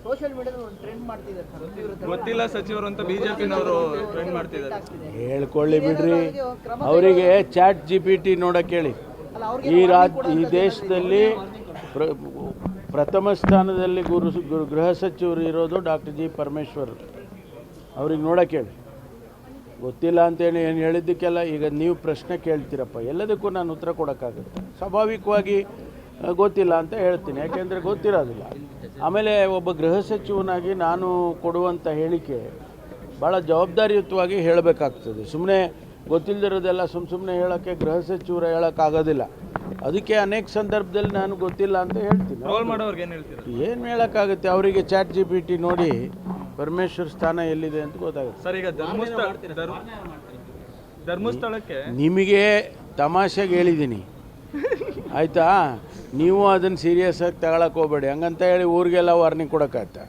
Social ಮೀಡಿಯಾದಲ್ಲಿ ಒಂದು trend ಮಾಡ್ತಿದ್ದಾರೆ ಸರ್, ಇವ್ರ ವಿರುದ್ಧ ಗೊತ್ತಿಲ್ಲ ಸಚಿವರು ಅಂತ ಬಿಜೆಪಿನವರು ಟ್ರೆಂಡ್ ಮಾಡ್ತಿದ್ದಾರೆ. ಹೇಳ್ಕೊಳ್ಳಿ ಬಿಡ್ರಿ, ಅವರಿಗೆ ಚಾಟ್ GPT ನೋಡಕ್ಕೆ ಹೇಳಿ. ಅಲ್ಲ, ಅವ್ರಿಗೆ ಈ ದೇಶದಲ್ಲಿ ಪ್ರಥಮ ಸ್ಥಾನದಲ್ಲಿ ಗೃಹ ಸಚಿವರು ಇರೋದು ಡಾಕ್ಟರ್ ಜಿ ಪರಮೇಶ್ವರ್. ಅವ್ರಿಗೆ ನೋಡಕ್ಕೆ ಹೇಳಿ. ಗೊತ್ತಿಲ್ಲ ಅಂತೇಳಿ ಏನು ಹೇಳಿದ್ದಕ್ಕೆಲ್ಲ ಈಗ ನೀವು ಪ್ರಶ್ನೆ ಕೇಳ್ತೀರಪ್ಪ, ಎಲ್ಲದಕ್ಕೂ ನಾನು ಉತ್ತರ ಕೊಡೋಕ್ಕಾಗುತ್ತೆ. ಸ್ವಾಭಾವಿಕವಾಗಿ ಗೊತ್ತಿಲ್ಲ ಅಂತ ಹೇಳ್ತೀನಿ, ಯಾಕೆಂದರೆ ಗೊತ್ತಿರೋದಿಲ್ಲ. ಆಮೇಲೆ ಒಬ್ಬ ಗೃಹ ಸಚಿವನಾಗಿ ನಾನು ಕೊಡುವಂಥ ಹೇಳಿಕೆ ಭಾಳ ಜವಾಬ್ದಾರಿಯುತವಾಗಿ ಹೇಳಬೇಕಾಗ್ತದೆ. ಸುಮ್ಮನೆ ಗೊತ್ತಿಲ್ಲದಿರೋದೆಲ್ಲ ಸುಮ್ಮನೆ ಹೇಳೋಕ್ಕೆ ಗೃಹ ಸಚಿವರು ಹೇಳೋಕ್ಕಾಗೋದಿಲ್ಲ. ಅದಕ್ಕೆ ಅನೇಕ ಸಂದರ್ಭದಲ್ಲಿ ನಾನು ಗೊತ್ತಿಲ್ಲ ಅಂತ ಹೇಳ್ತೀನಿ. ಏನು ಹೇಳೋಕ್ಕಾಗುತ್ತೆ, ಅವರಿಗೆ ಚಾಟ್ GPT ನೋಡಿ ಪರಮೇಶ್ವರ್ ಸ್ಥಾನ ಎಲ್ಲಿದೆ ಅಂತ ಗೊತ್ತಾಗುತ್ತೆ. ಸರ್, ಈಗ ಧರ್ಮಸ್ಥಳಕ್ಕೆ ನಿಮಗೆ ತಮಾಷೆಗೆ ಹೇಳಿದ್ದೀನಿ ಆಯಿತಾ, ನೀವು ಅದನ್ನು ಸೀರಿಯಸ್ ಆಗಿ ತಗೊಳಕ್ಕೆ ಹೋಗಬೇಡಿ. ಹಂಗಂತ ಹೇಳಿ ಊರಿಗೆಲ್ಲ ವಾರ್ನಿಂಗ್ ಕೊಡೋಕ್ಕಾಯ್ತಾ?